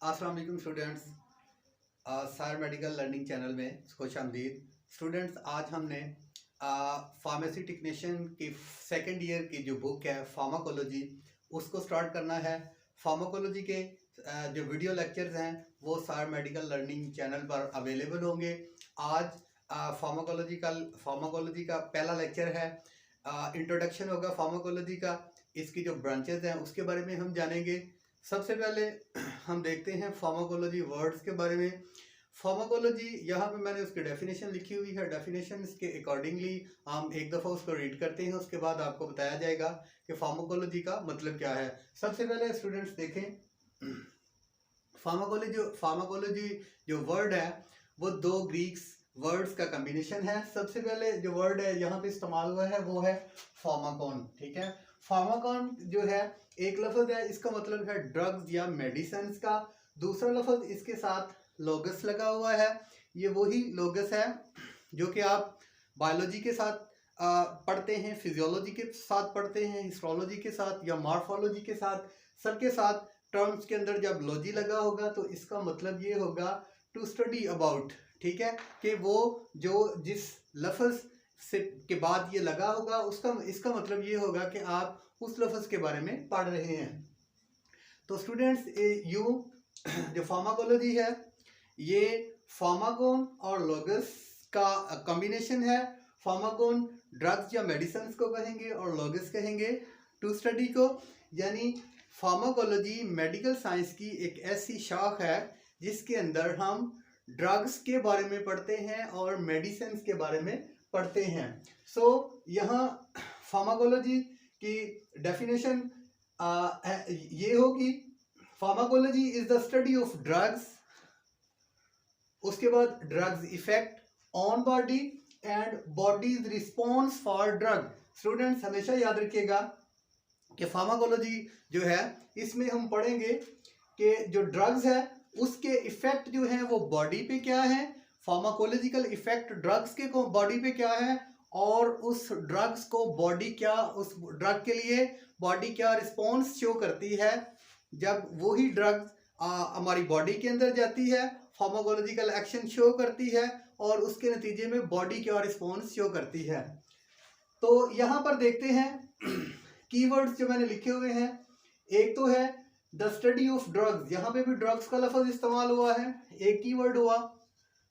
अस्सलाम वालेकुम स्टूडेंट्स, सार मेडिकल लर्निंग चैनल में खुश आमदीद। स्टूडेंट्स, आज हमने फार्मेसी टेक्नीशियन की सेकेंड ईयर की जो बुक है फार्माकोलॉजी, उसको स्टार्ट करना है। फार्माकोलॉजी के जो वीडियो लेक्चर्स हैं वो सार मेडिकल लर्निंग चैनल पर अवेलेबल होंगे। आज फार्माकोलॉजी का पहला लेक्चर है। इंट्रोडक्शन होगा फार्माकोलॉजी का, इसकी जो ब्रांचेस हैं उसके बारे में हम जानेंगे। सबसे पहले हम देखते हैं फार्माकोलॉजी वर्ड्स के बारे में। फार्माकोलॉजी, यहाँ पे मैंने उसकी डेफिनेशन लिखी हुई है। डेफिनेशन के अकॉर्डिंगली हम एक दफ़ा उसको रीड करते हैं, उसके बाद आपको बताया जाएगा कि फार्माकोलॉजी का मतलब क्या है। सबसे पहले स्टूडेंट्स देखें, फार्माकोलॉजी जो वर्ड है वो दो ग्रीक्स वर्ड्स का कम्बिनेशन है। सबसे पहले जो वर्ड है यहाँ पे इस्तेमाल हुआ है वो है फार्माकोन। ठीक है, फार्माकोन जो है एक लफ्ज़ है, इसका मतलब है ड्रग्स या मेडिसिन का। दूसरा लफ्ज़ इसके साथ लोगस लगा हुआ है। ये वही लोगस है जो कि आप बायोलॉजी के साथ पढ़ते हैं, फिजियोलॉजी के साथ पढ़ते हैं, हिस्टोलॉजी के साथ या मॉर्फोलॉजी के साथ, सबके साथ टर्म्स के अंदर जब लॉजी लगा होगा तो इसका मतलब ये होगा टू स्टडी अबाउट। ठीक है, कि वो जो जिस लफ्ज़ से के बाद ये लगा होगा इसका मतलब ये होगा कि आप उस लफ्ज़ के बारे में पढ़ रहे हैं। तो स्टूडेंट्स, जो फार्माकोलॉजी है ये फार्माकोन और लोगस का कॉम्बिनेशन है। फार्माकोन ड्रग्स या मेडिसिन को कहेंगे और लोगस कहेंगे टू स्टडी को। यानी फार्माकोलॉजी मेडिकल साइंस की एक ऐसी शाख है जिसके अंदर हम ड्रग्स के बारे में पढ़ते हैं और मेडिसिन के बारे में पढ़ते हैं। यहाँ फार्माकोलॉजी की डेफिनेशन ये होगी, pharmacology is the study of drugs. उसके बाद drugs effect on body and bodies response for drug. Students हमेशा याद रखिएगा कि फार्माकोलॉजी जो है इसमें हम पढ़ेंगे कि जो ड्रग्स है उसके इफेक्ट जो है वो बॉडी पे क्या है, फार्माकोलॉजिकल इफेक्ट ड्रग्स के बॉडी पे क्या है, और उस ड्रग्स को बॉडी क्या, उस ड्रग के लिए बॉडी क्या रिस्पॉन्स शो करती है जब वही ड्रग्स हमारी बॉडी के अंदर जाती है, फार्माकोलॉजिकल एक्शन शो करती है और उसके नतीजे में बॉडी क्या रिस्पॉन्स शो करती है। तो यहाँ पर देखते हैं कीवर्ड्स जो मैंने लिखे हुए हैं। एक तो है द स्टडी ऑफ ड्रग्स, यहाँ पे भी ड्रग्स का लफ्ज़ इस्तेमाल हुआ है, एक कीवर्ड हुआ।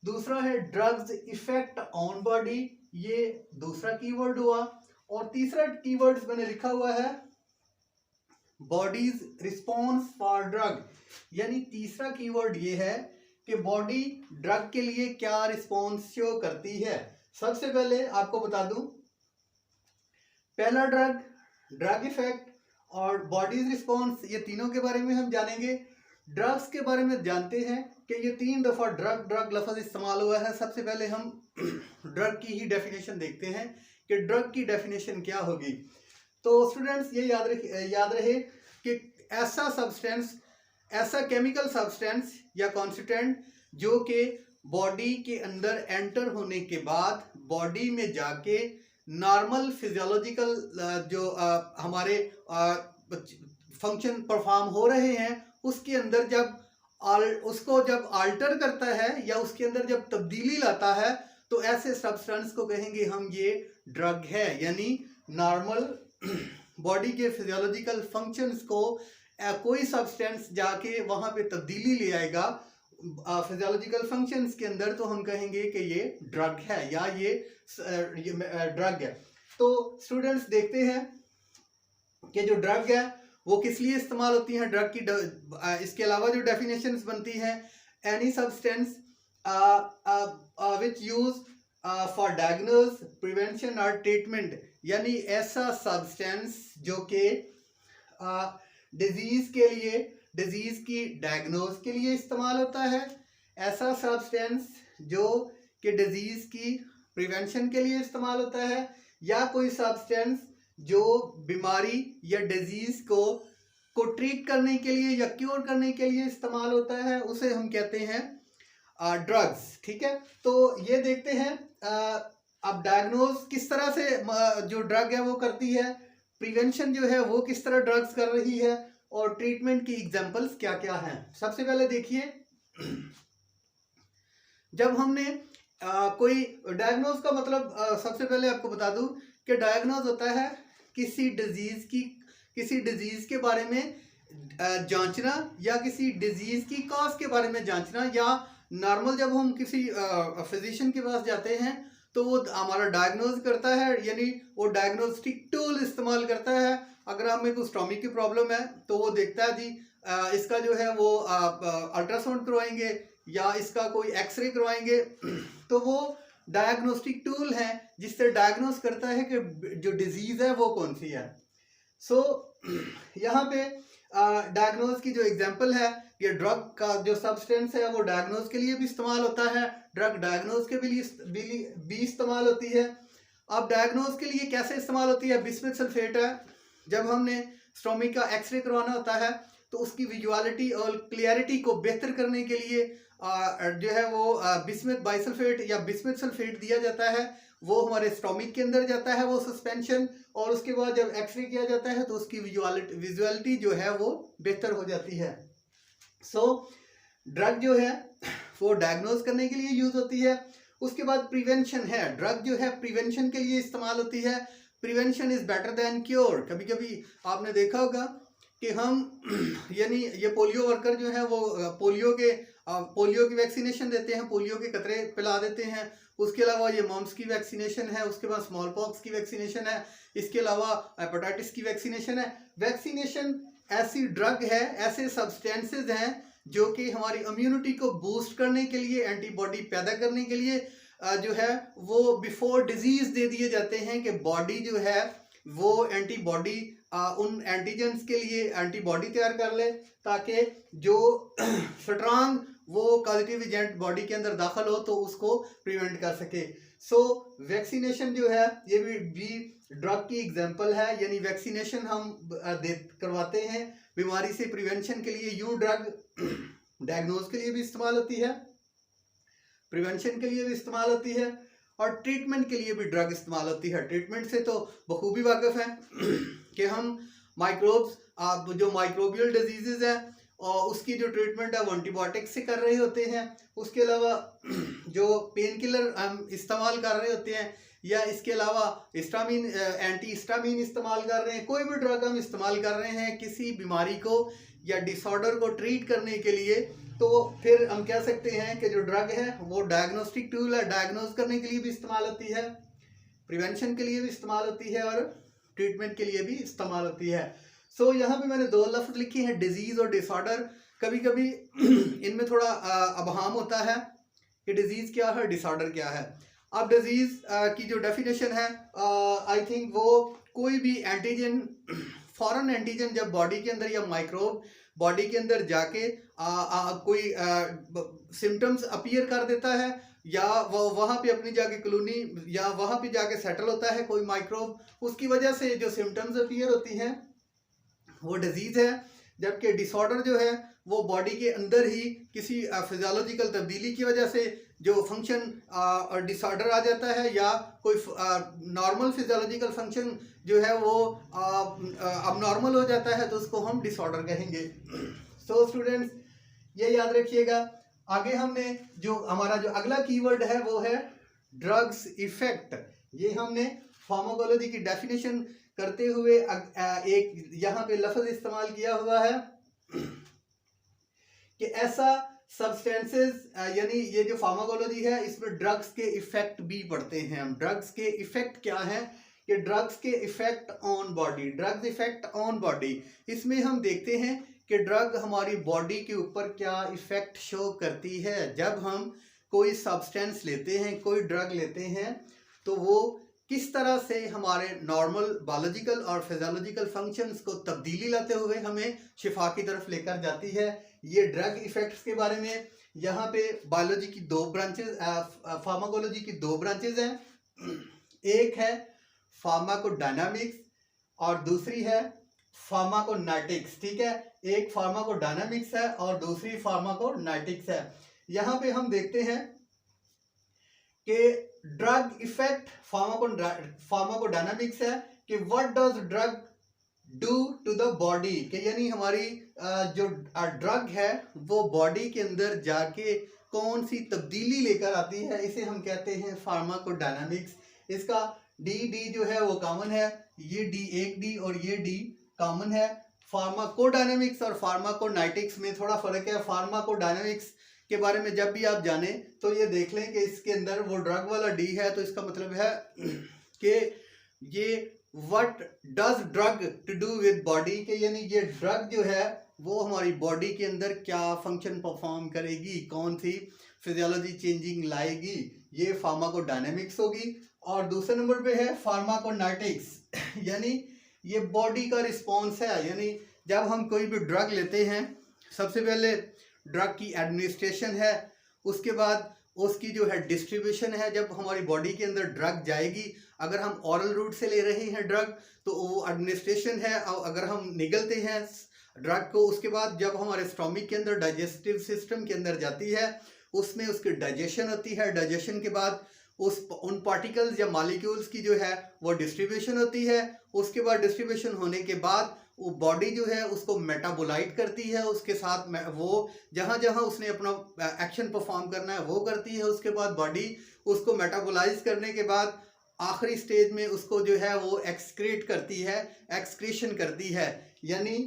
दूसरा है ड्रग्स इफेक्ट ऑन बॉडी, ये दूसरा कीवर्ड हुआ। और तीसरा कीवर्ड मैंने लिखा हुआ है बॉडीज रिस्पॉन्स फॉर ड्रग, यानी तीसरा कीवर्ड ये है कि बॉडी ड्रग के लिए क्या रिस्पॉन्स शो करती है। सबसे पहले आपको बता दूं, पहला ड्रग इफेक्ट और बॉडीज रिस्पॉन्स, ये तीनों के बारे में हम जानेंगे। ड्रग्स के बारे में जानते हैं कि ये 3 दफ़ा ड्रग लफ्ज़ इस्तेमाल हुआ है। सबसे पहले हम ड्रग की ही डेफिनेशन देखते हैं कि ड्रग की डेफिनेशन क्या होगी। तो स्टूडेंट्स ये याद रहे कि ऐसा सब्सटेंस, ऐसा केमिकल सब्सटेंस या कॉन्स्टिट्यूएंट जो कि बॉडी के अंदर एंटर होने के बाद बॉडी में जाके नॉर्मल फिजियोलॉजिकल जो हमारे फंक्शन परफॉर्म हो रहे हैं उसके अंदर उसको जब आल्टर करता है या उसके अंदर जब तब्दीली लाता है तो ऐसे सब्सटेंस को कहेंगे हम ये ड्रग है। यानी नॉर्मल बॉडी के फिजियोलॉजिकल फंक्शंस को कोई सब्सटेंस जाके वहाँ पे तब्दीली ले आएगा फिजियोलॉजिकल फंक्शंस के अंदर, तो हम कहेंगे कि ये ड्रग है या ये ड्रग है। तो स्टूडेंट्स देखते हैं कि जो ड्रग है वो किस लिए इस्तेमाल होती है। ड्रग की इसके अलावा जो डेफिनेशंस बनती हैं, any substance which use for diagnose prevention और ट्रीटमेंट, यानी ऐसा सब्सटेंस जो कि डिजीज की डायग्नोज के लिए इस्तेमाल होता है, ऐसा सब्सटेंस जो कि डिजीज की प्रिवेंशन के लिए इस्तेमाल होता है, या कोई सब्सटेंस जो बीमारी या डिजीज को ट्रीट करने के लिए या क्योर करने के लिए इस्तेमाल होता है, उसे हम कहते हैं ड्रग्स। ठीक है, तो ये देखते हैं अब डायग्नोज किस तरह से जो ड्रग है वो करती है। प्रिवेंशन जो है वो किस तरह ड्रग्स कर रही है और ट्रीटमेंट की एग्जांपल्स क्या क्या हैं। सबसे पहले देखिए, जब हमने कोई डायग्नोज का मतलब सबसे पहले आपको बता दूं कि डायग्नोज होता है किसी डिजीज के बारे में जांचना या किसी डिजीज की कॉज के बारे में जांचना, या नॉर्मल जब हम किसी फिजिशियन के पास जाते हैं तो वो हमारा डायग्नोज करता है, यानी वो डायग्नोस्टिक टूल इस्तेमाल करता है। अगर हमें कोई स्टोमिक की प्रॉब्लम है तो वो देखता है जी इसका जो है वो अल्ट्रासाउंड करवाएंगे या इसका कोई एक्सरे करवाएंगे तो वो डायग्नोस्टिक टूल है जिससे डायग्नोस करता है कि जो डिजीज है वो कौन सी है। सो यहाँ पे डायग्नोज की जो एग्जांपल है, ये ड्रग का जो सब्सटेंस है वो डायग्नोज के लिए भी इस्तेमाल होता है, ड्रग डायग्नोज के भी इस्तेमाल होती है। अब डायग्नोज के लिए कैसे इस्तेमाल होती है, बिस्मुथ सल्फेट है। जब हमने स्टोमिक का एक्सरे करवाना होता है तो उसकी विजुअलिटी और क्लियरिटी को बेहतर करने के लिए जो है वो बिस्मुथ बाइसल्फेट या बिस्मुथ सल्फेट दिया जाता है। वो हमारे स्टोमिक के अंदर जाता है वो सस्पेंशन, और उसके बाद जब एक्सरे किया जाता है तो उसकी विजुअलिटी जो है वो बेहतर हो जाती है। सो ड्रग जो है वो डायग्नोज करने के लिए यूज होती है। उसके बाद प्रिवेंशन है, ड्रग जो है प्रिवेंशन के लिए इस्तेमाल होती है। Prevention is better than cure. कभी कभी आपने देखा होगा कि हम यानी ये पोलियो वर्कर जो है वो पोलियो की वैक्सीनेशन देते हैं, पोलियो के कतरे पिला देते हैं। उसके अलावा ये मम्स की वैक्सीनेशन है, उसके बाद स्मॉल पॉक्स की वैक्सीनेशन है, इसके अलावा हेपेटाइटिस की वैक्सीनेशन है। वैक्सीनेशन ऐसी ड्रग है, ऐसे सब्सटेंसेस हैं जो कि हमारी इम्यूनिटी को बूस्ट करने के लिए, एंटीबॉडी पैदा करने के लिए जो है वो बिफोर डिजीज दे दिए जाते हैं कि बॉडी जो है वो एंटीबॉडी उन एंटीजेंस के लिए एंटीबॉडी तैयार कर ले ताकि जो स्ट्रांग वो पॉजिटिव एजेंट बॉडी के अंदर दाखिल हो तो उसको प्रिवेंट कर सके। सो वैक्सीनेशन जो है ये भी ड्रग की एग्जांपल है, यानी वैक्सीनेशन हम करवाते हैं बीमारी से प्रिवेंशन के लिए। यूं ड्रग डायग्नोज के लिए भी इस्तेमाल होती है, प्रिवेंशन के लिए भी इस्तेमाल होती है, और ट्रीटमेंट के लिए भी ड्रग इस्तेमाल होती है। ट्रीटमेंट से तो बखूबी वाकिफ हैं कि हम माइक्रोब्स जो माइक्रोबियल डिजीजेज हैं और उसकी जो ट्रीटमेंट है वो एंटीबायोटिक्स से कर रहे होते हैं। उसके अलावा जो पेन किलर हम इस्तेमाल कर रहे होते हैं या इसके अलावा हिस्टामिन एंटी हिस्टामिन इस्तेमाल कर रहे हैं, कोई भी ड्रग हम इस्तेमाल कर रहे हैं किसी बीमारी को या डिसऑर्डर को ट्रीट करने के लिए, तो फिर हम कह सकते हैं कि जो ड्रग है वो डायग्नोस्टिक टूल है, डायग्नोज करने के लिए भी इस्तेमाल होती है, प्रिवेंशन के लिए भी इस्तेमाल होती है और ट्रीटमेंट के लिए भी इस्तेमाल होती है। सो यहाँ पे मैंने दो लफ्ज लिखे हैं, डिजीज और डिसऑर्डर। कभी कभी इनमें थोड़ा अबहम होता है कि डिजीज क्या है, डिसऑर्डर क्या है। अब डिजीज की जो डेफिनेशन है आई थिंक वो कोई भी एंटीजन, फॉरेन एंटीजन जब बॉडी के अंदर या माइक्रोब बॉडी के अंदर जाके कोई सिम्टम्स अपीयर कर देता है या वहाँ पे अपनी जाके कॉलोनी या वहाँ पे जाके सेटल होता है कोई माइक्रोब, उसकी वजह से जो सिम्टम्स अपीयर होती हैं वो डिजीज है। जबकि डिसऑर्डर जो है वो बॉडी के अंदर ही किसी फिजियोलॉजिकल तब्दीली की वजह से जो फंक्शन डिसऑर्डर आ जाता है या कोई नॉर्मल फिजियोलॉजिकल फंक्शन जो है वो अब नॉर्मल हो जाता है तो उसको हम डिसऑर्डर कहेंगे। सो स्टूडेंट्स ये याद रखिएगा। आगे हमने जो हमारा जो अगला कीवर्ड है वो है ड्रग्स इफेक्ट। ये हमने फार्माकोलॉजी की डेफिनेशन करते हुए एक यहाँ पे लफ्ज इस्तेमाल किया हुआ है कि ऐसा सब्सटेंसेस, यानी ये जो फार्माकोलॉजी है इसमें ड्रग्स के इफेक्ट भी पढ़ते हैं हम। ड्रग्स के इफेक्ट क्या है कि ड्रग्स के effect on body, drugs effect on body, इसमें हम देखते हैं कि ड्रग हमारी बॉडी के ऊपर क्या इफेक्ट शो करती है। जब हम कोई सब्सटेंस लेते हैं, कोई ड्रग लेते हैं, तो वो किस तरह से हमारे नॉर्मल बायोलॉजिकल और फिजियोलॉजिकल फंक्शंस को तब्दीली लाते हुए हमें शिफा की तरफ लेकर जाती है। ये ड्रग इफेक्ट्स के बारे में यहाँ पे बायोलॉजी की दो ब्रांचेस, फार्माकोलॉजी की दो ब्रांचेस हैं। एक है फार्माकोडायनामिक्स और दूसरी है फार्माकोनाइटिक्स। ठीक है, एक फार्माकोडायनामिक्स है और दूसरी फार्माकोनाइटिक्स है। यहाँ पे हम देखते हैं कि ड्रग इफेक्ट फार्माकोडायनामिक्स है कि what does drug do to the body के यानी हमारी जो ड्रग है वो बॉडी के अंदर जाके कौन सी तब्दीली लेकर आती है, इसे हम कहते हैं फार्माकोडायनामिक्स। इसका डी जो है वो कॉमन है, ये डी एक डी और ये डी कॉमन है। फार्माकोडायनामिक्स और फार्माकोनाइटिक्स में थोड़ा फर्क है। फार्माकोडायनामिक्स के बारे में जब भी आप जाने तो ये देख लें कि इसके अंदर वो ड्रग वाला डी है, तो इसका मतलब है कि ये what does drug to do with body के यानी ये ड्रग जो है वो हमारी बॉडी के अंदर क्या फंक्शन परफॉर्म करेगी, कौन सी फिजियोलॉजी चेंजिंग लाएगी, ये फार्माकोडायनामिक्स होगी। और दूसरे नंबर पे है फार्माकोनाइटिक्स यानी ये बॉडी का रिस्पॉन्स है। यानी जब हम कोई भी ड्रग लेते हैं, सबसे पहले ड्रग की एडमिनिस्ट्रेशन है, उसके बाद उसकी जो है डिस्ट्रीब्यूशन है। जब हमारी बॉडी के अंदर ड्रग जाएगी, अगर हम ऑरल रूट से ले रहे हैं ड्रग तो वो एडमिनिस्ट्रेशन है, और अगर हम निगलते हैं ड्रग को, उसके बाद जब हमारे स्टोमिक के अंदर डाइजेस्टिव सिस्टम के अंदर जाती है, उसमें उसकी डाइजेशन होती है। डाइजेशन के बाद उन पार्टिकल्स या मॉलिक्यूल्स की जो है वो डिस्ट्रीब्यूशन होती है। उसके बाद डिस्ट्रीब्यूशन होने के बाद वो बॉडी जो है उसको मेटाबोलाइट करती है, उसके साथ वो जहाँ जहाँ उसने अपना एक्शन परफॉर्म करना है वो करती है। उसके बाद बॉडी उसको मेटाबोलाइज करने के बाद आखिरी स्टेज में उसको जो है वो एक्सक्रीट करती है, एक्सक्रीशन करती है। यानी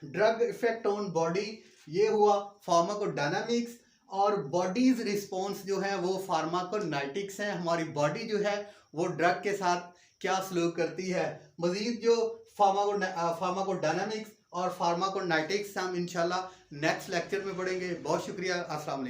ड्रग इफेक्ट ऑन बॉडी ये हुआ फार्माकोडायनामिक्स, और बॉडीज रिस्पॉन्स जो है वो फार्माकोनाइटिक्स है। हमारी बॉडी जो है वो ड्रग के साथ क्या सलूक करती है। मजीद जो फार्माकोडायनामिक्स और फार्माकोनाइटिक्स हम इंशाल्लाह नेक्स्ट लेक्चर में पढ़ेंगे। बहुत शुक्रिया। अस्सलाम वालेकुम।